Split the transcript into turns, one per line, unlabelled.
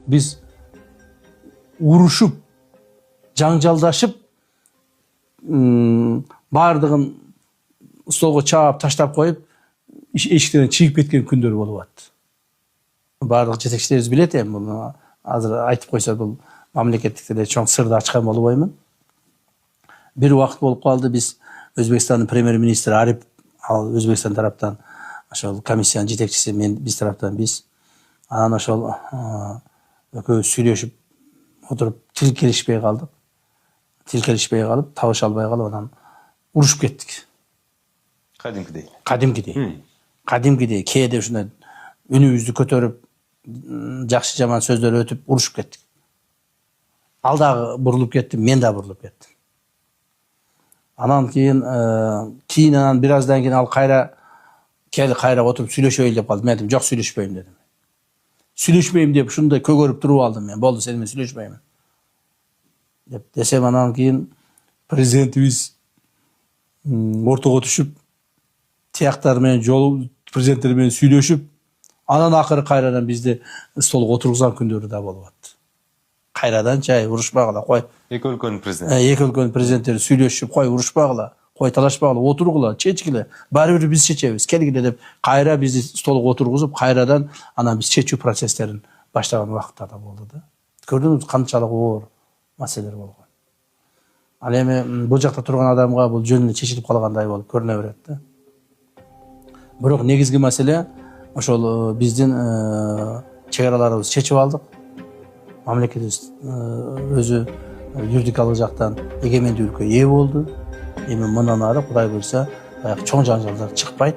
Biz uruşup, janjалдашып, бардығын столға чаап, таштап қойып, эшиктерден чыгып кеткен күндер болуп атты. Бардық жетекчилерибиз билет эми, буну азыр айтып койсо бул мамлекеттик деле чоң сырды ачкан болбоймун. Бир убакыт болуп калды, биз Өзбекстандын премьер-министри Арип, ал Өзбекстан тараптан ошол комиссиянын жетекчиси, биз тараптан биз. Анан ошол экөөбүз сүйлөшүп отуруп тил келишпей калдык. Тил келишпей калып, табыш албай калып, анан урушуп кеттик. Кадимкидей кээде ушундай үнүбүздү көтөрүп, жакшы жаман сөздөр өтүп урушуп кеттик. Ал дагы бурулуп кетти, мен да бурулуп кеттим. Анан кийин бир аздан кийин ал кайра отуруп сүйлөшөйлү деп калды. Мен айттым, жок, сүйлөшпөйм дедим. Сүйлөшпөйм деп ушундай көгөрүп туруп алдым мен. Болду, сени мен сүйлөшпөймүн деп десем, анан кийин президентибиз ортого түшүп, тияктар менен президенттер менен сүйлөшүп, анан акыры кайрадан бизди столго отургузган күндөрү да болуп атты. Кайрадан чай урушпагыла, кой.
Эки өлкөнүн
президенттери сүйлөшүп, кой урушпагыла, кой талашпагыла, отургула, чечкиле. Баары бир биз чечебиз, келгиле деп кайра бизди столго отургузуп, кайрадан анан биз чечүү процесстерин баштаган убакыттар да болду да. Көрдүңүз канчалык оор маселелер болгон. Ал эми бул жакта турган адамга бул жөн эле чечилип калгандай болуп көрүнө берет да. Бирок негизги маселе ошол биздин чек-араларыбызды чечип алдык. Мамлекетибиз өзү юридикалык жактан эгемендүүлүккө ээ болду. Эми мындан ары Кудай буйрса чоң жаңжалдар чыкпайт.